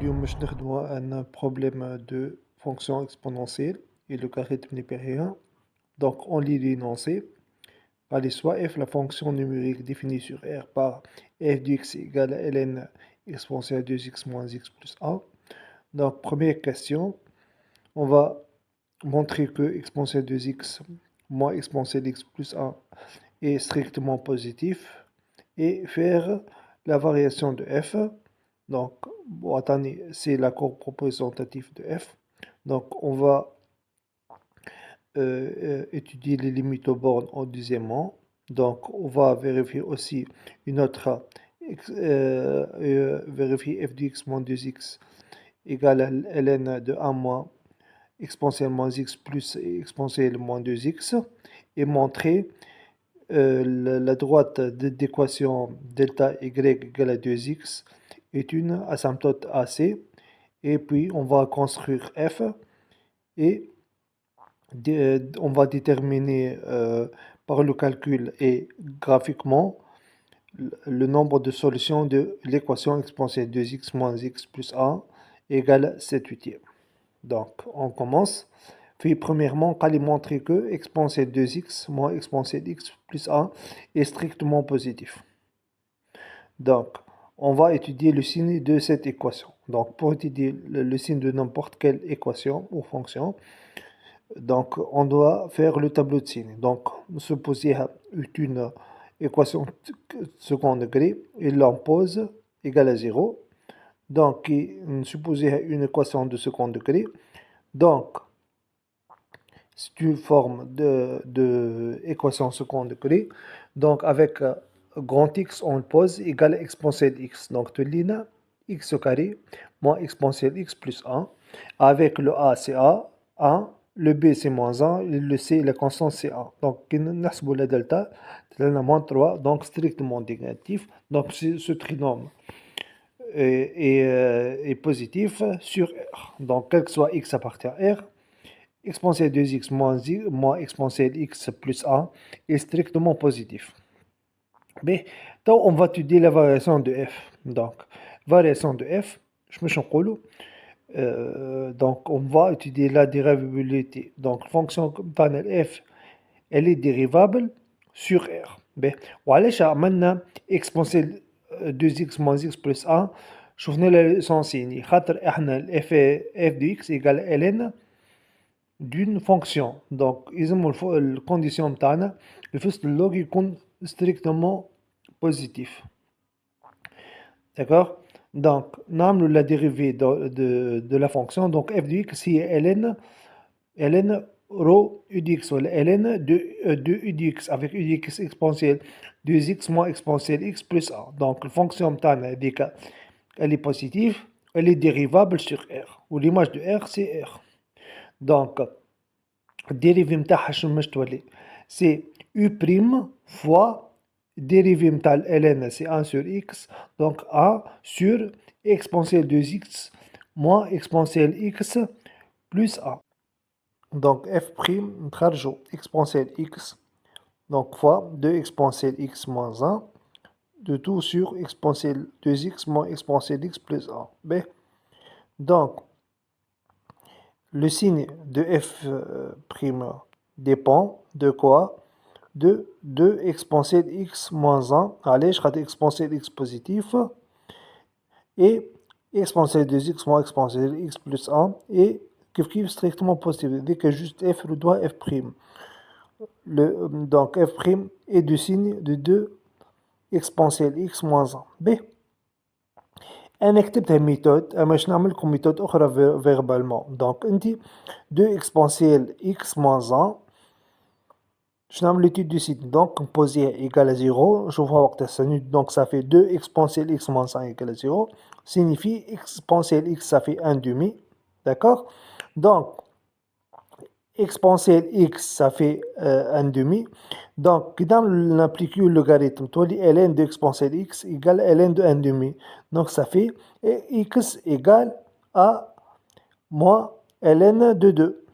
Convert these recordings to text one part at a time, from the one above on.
اليوم باش نخدمو un problème de fonction exponentielle et le logarithme népérien. Donc on lit l'énoncé. Allez, soit f la fonction numérique définie sur R par f de x égale à ln exponentielle 2x moins x plus 1. Donc première question, on va montrer que exponentielle 2x moins exponentielle x plus 1 est strictement positif et faire la variation de f. Donc, bon, attendez, c'est la courbe représentative de f. Donc, on va étudier les limites aux bornes au deuxièmement. Donc, on va vérifier aussi une autre, vérifier f de x moins 2x égale à ln de 1 moins exponentielle moins x plus exponentielle moins 2x et montrer la droite d'équation delta y égale à 2x est une asymptote AC. Et puis, on va construire f et on va déterminer par le calcul et graphiquement le nombre de solutions de l'équation exponentielle 2x moins x plus 1 égale 7 huitièmes. Donc, on commence. Puis, premièrement, on va montrer que exponentielle 2x moins exponentielle x plus 1 est strictement positif. Donc, on va étudier le signe de cette équation. Donc, pour étudier le signe de n'importe quelle équation ou fonction, donc, on doit faire le tableau de signes. Donc, supposer une équation de second degré et l'oppose égale à 0. Donc, supposer une équation de second degré. Donc, c'est une forme de équation second degré. Donc, avec grand X, on le pose égale à exponentielle X. Donc, tu lis X au carré moins exponentielle X plus 1. Avec le A, c'est A, 1. Le B, c'est moins 1. Le C, la constante, c'est 1. Donc, nous la delta, c'est moins 3. Donc, strictement négatif. Donc, ce trinôme est positif sur R. Donc, quel que soit X appartient à R, exponentielle 2x moins exponentielle x plus 1 est strictement positif. Mais donc on va étudier la variation de f. Donc, variation de f, je me change. Donc, on va étudier la dérivabilité. Donc, fonction panel f, elle est dérivable sur R. وعلاش عملنا exponentielle 2x moins x plus 1 شفنا l'essence يعني خاطر احنا f de x égale ln d'une fonction. Donc, la condition تاعنا الفصل اللوغ يكون strictement positif. D'accord? Donc, نعمل la dérivée de la fonction. Donc, f de x هي ln rho u de x ou ln de u de x avec u de x exponentielle 2x moins exponentielle x plus 1. Donc, la fonction تاعنا هذيك elle est positive, elle est dérivable sur R. Ou l'image de R, c'est R. Donc, dérivé متاعها شنو باش تولي c'est u' fois dérivé متاع ln c'est 1 sur x, donc 1 sur exponentielle 2x moins exponentielle x plus 1. Donc f' نخرجو exponentielle x donc fois 2 exponentielle x moins 1 de tout sur exponentielle 2x moins exponentielle x plus 1. B. Donc, le signe de f' dépend de quoi? De 2 exponentielle x moins 1. Allez, je rate exponentielle x positif. Et exponentielle 2x moins exponentielle x plus 1. Et qui est strictement positif. Dès que juste f le doigt f'. Donc f' est du signe de 2 exponentielle x moins 1. B. انا كتبتها ميثود اما باش نعمل لكم ميثود اخرى فيربالمون. دونك انت 2 اكسبونسيال اكس موان 1 باش نعمل ليتود دو سيت دونك نبوزيها ايكال 0 نشوفها وقتها ساني دونك صافي 2 اكسبونسيال اكس موان 1 ايكال 0 signifie exponentielle x ça fait 1 demi, d'accord? Donc exponentielle x ça fait 1 demi. Donc, dans l'impliqué le logarithme, ln de exponentielle x égale ln de 1 demi. Donc, ça fait x égale à moins ln de 2.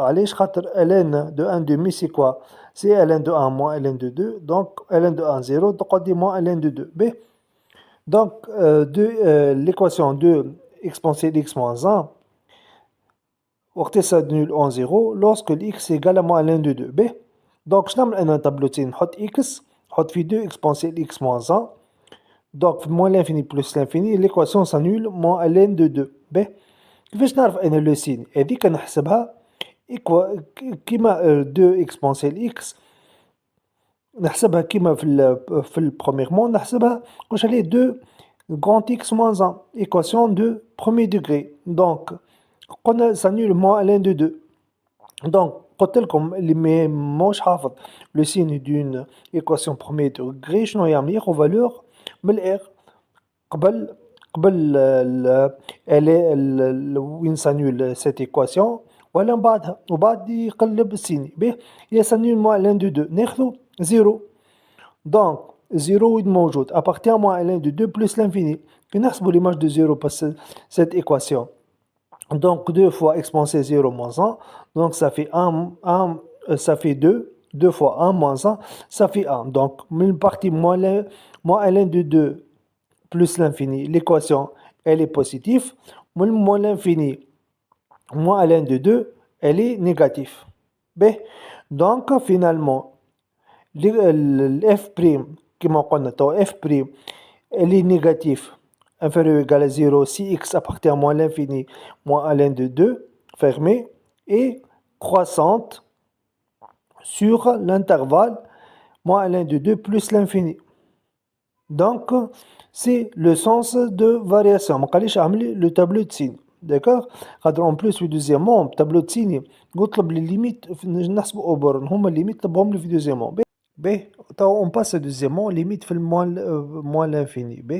Allez, je rate ln de 1 demi, c'est quoi? C'est ln de 1 moins ln de 2. Donc, ln de 1, 0. Donc, on dit moins ln de 2. B. Donc, l'équation de exponentielle x moins 1, وقت nul en 0 lorsque x est égal à moins ln de 2. B. Donc, je vais un tableau de نحط x, نحط فيه 2 exponentielle x moins 1. Donc, moins l'infini plus l'infini, l'équation s'annule moins ln de 2. B. كيفاش نعرف أنا لو سين؟ هذيك نحسبها كيما 2 exponentielle x نحسبها كيما في البروميرمون نحسبها واش عليه 2 grand x moins 1 équation de premier degré. Donc قلنا s'annule moins ln de 2. Donc قلت لكم اللي ماهوش حافظ لو سين دون équation premier degré شنو يعمل ياخذ فالور من الار قبل وين s'annule cette équation ولا من بعدها وبعد يقلب السين به يا s'annule moins ln de 2 ناخذو 0. Donc 0 وين موجود appartient moins ln de 2 plus l'infini. نحسبوا l'image de 0 pour cette équation. Donc 2 fois exponentielle 0 moins 1, donc ça fait 2 fois 1 moins 1, ça fait 1. Donc une partie moins ln de 2 plus l'infini, l'équation elle est positive, moins l'infini moins ln de 2, elle est négative. B. Donc finalement f' كما قلنا تو f' elle est négative inférieur ou égal à 0 si x appartient à moins l'infini moins ln de 2 fermé et croissante sur l'intervalle moins ln de 2 plus l'infini. Donc c'est le sens de variation. ما قاليش اعمل le tableau de signe. D'accord. En plus في deuxièmement tableau de signe نطلب les limites نحسبوا اوبر هما الليميت طلبهم لي في deuxièmement. B. On passe deuxièmement limite fait moins l'infini. B.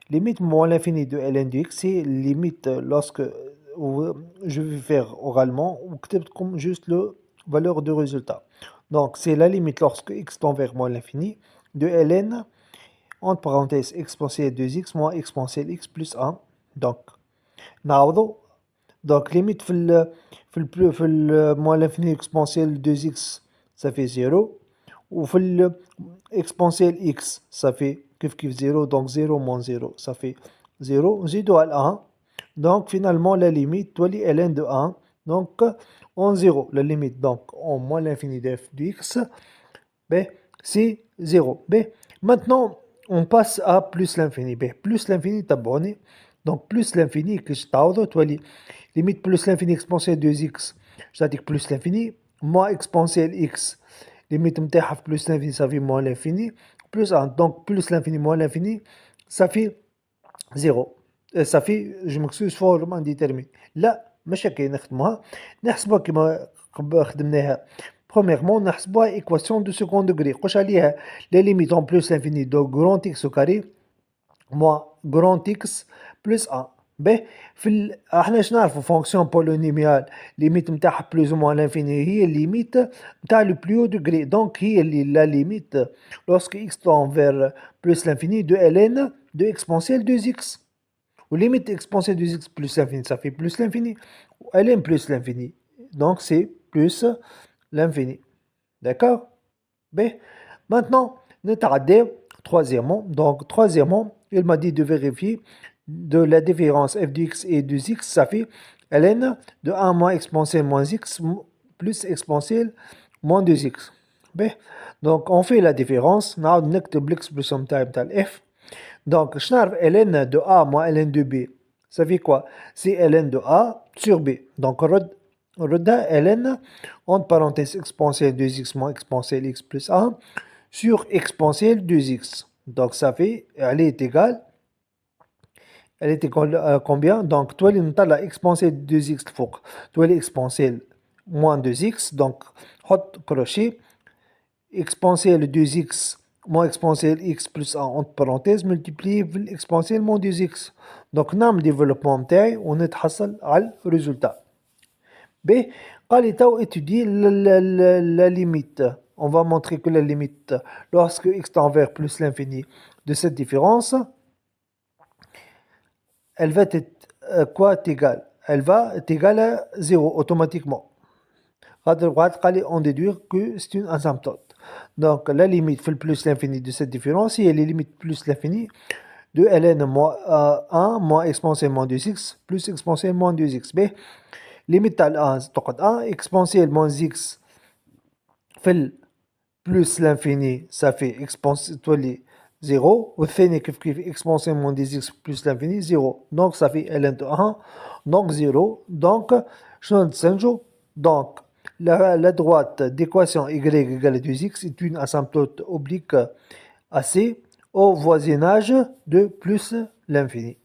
Limite moins l'infini de ln de x, c'est limite lorsque je vais faire oralement ou comme juste le valeur de résultat. Donc c'est la limite lorsque x tend vers moins l'infini de ln entre parenthèses exponentielle 2x moins exponentielle x plus 1. Donc نعوضو donc limite في moins l'infini exponentielle 2x ça fait 0 ou في exponentielle x ça fait كيف 0 donc 0 moins 0 ça fait 0 نزيدو على 1 donc finalement la limite تولي ln de 1 donc en 0 la limite donc en moins l'infini de f de x b c'est 0. B. Maintenant on passe à plus l'infini. B. Plus l'infini تبعوني donc plus l'infini كيش تعوضو تولي limite plus l'infini exponentielle 2x c'est-à-dire plus l'infini moins exponentielle x limite متاعها في plus l'infini ça fait moins l'infini plus 1 donc plus l'infini moins l'infini ça fait 0 ça fait je m'excuse forme indéterminée. لا مش هكا نخدموها نحسبوها كيما خدمناها premièrement نحسبوها équation de second degré قوش عليها la limite en plus l'infini de grand x au carré moins grand x plus 1. ب احنا اش نعرفوا فونكسيون بولينوميال ليميت نتاعها بلوز او موان لانفيني هي الليميت نتاع لو بلو دوغري دونك هي اللي لا ليميت لوسك اكس تون فير بلوس لانفيني دو ln دو اكسبونسيال 2x وليميت اكسبونسيال 2x بلوس لانفيني ça fait plus l'infini ln plus l'infini donc c'est plus l'infini. D'accord. B. Maintenant نتعداو troisièmement donc troisièmement il m'a dit de vérifier de la différence f de x et de x, ça fait ln de 1 moins exponentielle moins x plus exponentielle moins 2x. B. Donc on fait la différence, نعاود نكتب l'expression نتاع f. Donc je n'arrive ln de a moins ln de b, ça fait quoi? C'est ln de a sur b. Donc redda ln entre parenthèses exponentielle 2x moins exponentielle x plus 1 sur exponentielle 2x. Donc ça fait, elle est égale à combien? Donc toi اللي نطلع exponentielle 2x الفوق تولي exponentielle moins 2x donc حط crochet exponentielle 2x moins exponentielle x plus 1 entre parenthèses multiplié بالexponentielle moins 2x donc نعمل développement نتاعي ونتحصل على الريزولtat. B. قال لي تو étudier la limite. On va montrer que la limite lorsque x tend vers plus l'infini de cette différence elle va être quoi égale? Elle va être égale à 0 automatiquement. On déduire que c'est une asymptote. Donc la limite fait le plus l'infini de cette différence et elle limite plus l'infini de ln moins 1 moins exponentielle moins 2x plus exponentielle moins 2x. B, limite à 1 تقعد 1 exponentielle moins x في plus l'infini ça fait exponentielle 0 والثاني كيف exponentielle moins 2x plus l'infini 0 donc ça fait ln de 1 donc 0 donc شنو نستنتجو donc la droite d'équation y égale à 2x est une asymptote oblique AC au voisinage de plus l'infini.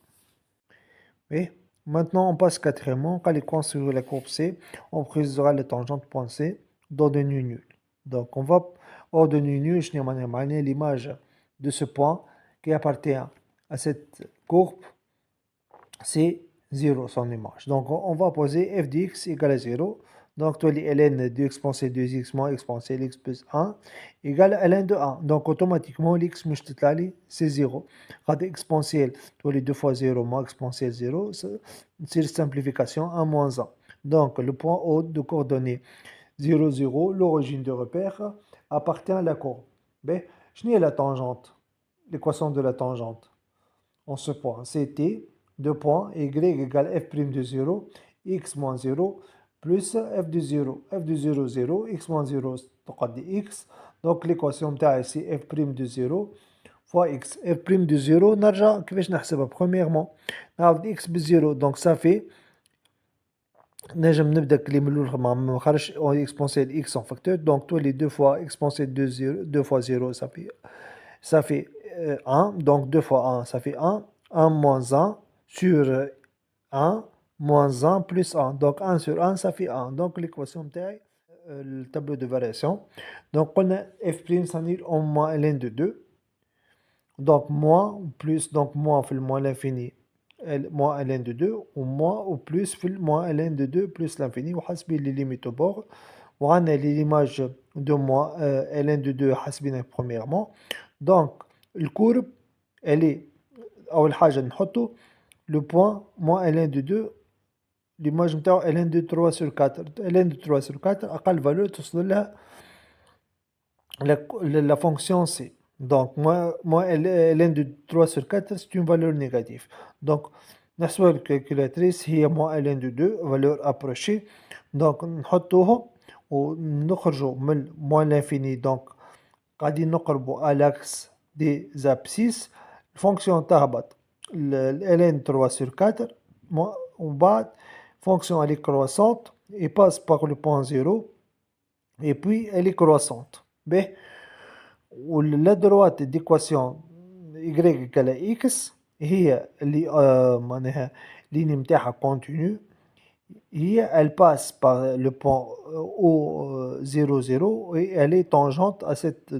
Et maintenant, on passe quatrièmement. Quand les coins sur la courbe C, on précisera les tangentes point C d'ordonnée nulle. Donc, on va ordonnée nulle, je n'ai l'image de ce point qui appartient à cette courbe, c'est 0 son image. Donc, on va poser f de x égale à 0. Donc, tu as ln de exponentielle 2x moins exponentielle x plus 1 égale à ln de 1. Donc, automatiquement, l'x c'est 0. Quand exponentielle, tu as 2 fois 0 moins exponentielle 0, c'est une simplification 1 moins 1. Donc, le point haut de coordonnées 0, 0, l'origine de repère, appartient à la courbe. B, je n'ai la tangente, l'équation de la tangente. En ce point, c'était 2 points, y égale f' de 0, x moins 0, plus f de 0, f de 0, 0, x moins 0, x. Donc l'équation c'est f' de 0 fois x. f' de 0, نرجع كيفاش نحسبها. Premièrement, نعرف x ب 0, donc ça fait نجم نبدا كلي من الاول ما خرجش exponentielle x en facteur, donc tous les 2 fois exponentielle de 0, 2 fois 0, ça fait 1, donc 2 fois 1, ça fait 1. 1 moins 1 sur 1 moins 1 plus 1. Donc 1 sur 1, ça fait 1. Donc l'équation de le tableau de variation. Donc on a f' ça veut dire en moins ln de 2. Donc moins ou plus, donc moins fait le moins l'infini, moins ln de 2, ou moins ou plus fait le moins ln de 2 plus l'infini. On a les limites au bord. On a l'image de moins ln de 2 premièrement. Donc le courbe, elle est أول حاجة نحطو le point moins ln de 2 l'image نتاعو ln de 3 sur 4 ln de 3 sur 4 أقل valeur توصل لها la fonction C. Donc moins ln de 3 sur 4 c'est une valeur négative. Donc نحسبها بالكالكولاتريس هي moins ln de 2 valeur approchée. Donc نحطوهم ونخرجوا من moins l'infini. Donc قاعدين نقربوا à l'axe des abscisses. الفونكسيون تهبط ln 3 sur 4 ومن بعد fonction elle est croissante et passe par le point 0 et puis elle est croissante. ولا droite d'équation y égale à x هي اللي معناها اللين نتاعها continue هي elle passe par le point au 0 0 et elle est tangente à cette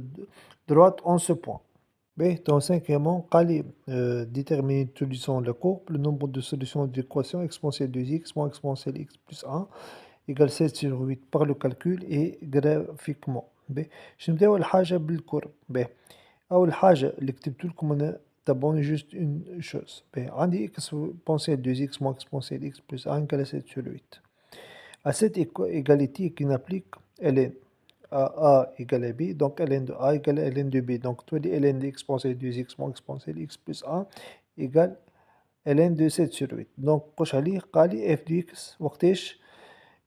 droite en ce point. Donc cinquièmement, déterminer une solution de la courbe, le nombre de solutions de l'équation exponentielle de x moins exponentielle x plus 1 égale 7 sur 8 par le calcul et graphiquement. باش نبداو أول حاجة بالكورب. أول حاجة اللي كتبت لكم أنا تابعوني juste une chose. عندي exponentielle de x moins exponentielle x plus 1 égale 7 sur 8. À cette égalité qui n'applique ln à A égale à B, donc ln de A égale à ln de B. Donc, tu as dit ln de exponentielle de x moins exponentielle x plus 1 égale ln de 7 sur 8. Donc, قوش عليه قال لي f de x وقتاش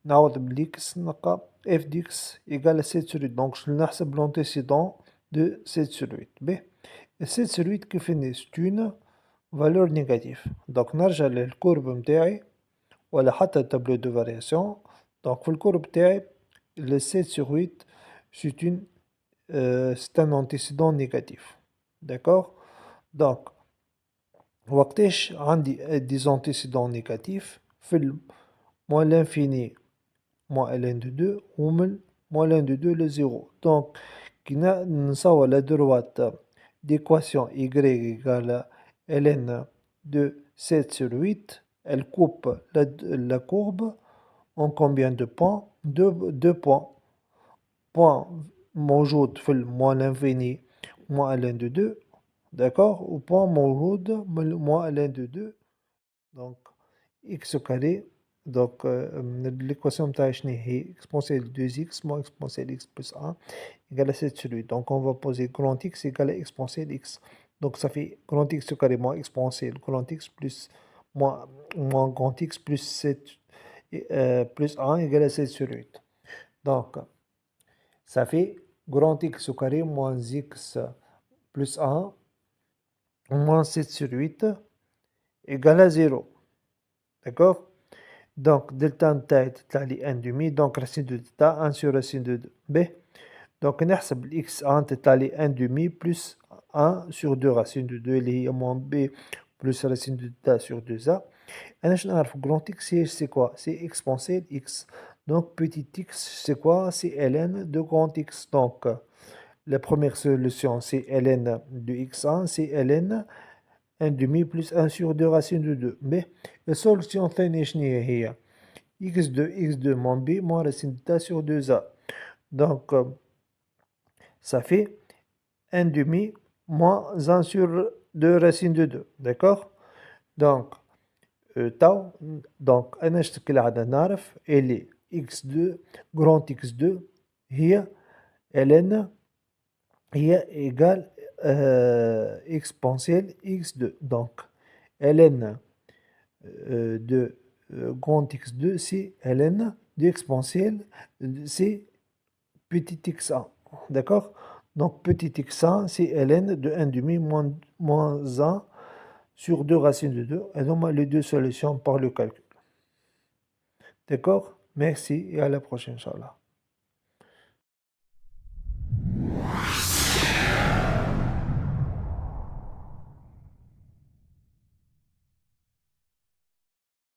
نعوض بالx نلقى f de x égale à 7 sur 8. Donc, je نحسب l'antécédent de 7 sur 8. B. 7 sur 8 كيف c'est une valeur négative. Donc, نرجع للكورب متاعي ولا حتى tableau de variation. Donc, في الكورب تاعي le 7 sur 8 c'est un antécédent négatif. D'accord? Donc, وقتاش عندي des antécédents négatifs في moins l'infini moins ln de 2 ومن moins ln de 2 le 0. Donc, كي نصور la droite d'équation y égale ln de 7 sur 8, elle coupe la courbe en combien de points? Deux points. Point موجود في moins l'infini moins ln de 2, d'accord, ou point موجود moins ln de 2, donc x carré. Donc l'équation de شنو هي exponentielle de 2x moins exponentielle x plus 1 égale à 7 sur 8. Donc on va poser grand x égale à exponentielle x. Donc ça fait grand X au carré moins exponentielle grand X plus moins grand X plus 7 plus 1 égale à 7 sur 8. Donc ça fait grand X au carré moins X plus 1 moins 7 sur 8 égale à 0. D'accord? Donc delta نتاعي تطلع لي 1 demi. Donc racine de delta 1 sur racine de 2. B. Donc نحسب x1 تطلع لي 1 demi plus 1 sur 2 racine de 2 اللي هي moins b plus racine de delta sur 2a. أنا شنو نعرف grand x c'est quoi? C'est exponentielle x. Donc petit x c'est quoi? C'est ln de grand x. Donc la première solution c'est ln de x1 c'est ln 1 demi plus 1 sur 2 racine de 2. Mais la solution الثانية شنو هي؟ x2 moins b moins racine de delta sur 2a. Donc ça fait 1 demi moins 1 sur 2 racine de 2. D'accord? Donc tau donc أنا شكل عادة نعرف اللي x2 grand x2 هي ln هي égale exponentielle x2. Donc ln de grand x2 c'est ln de exponentielle c'est petit x1. D'accord? Donc petit x1 c'est ln de 1 demi moins 1 sur 2 racines de 2. Et donc les deux solutions par le calcul. D'accord? Merci et à la prochaine, Inch'Allah.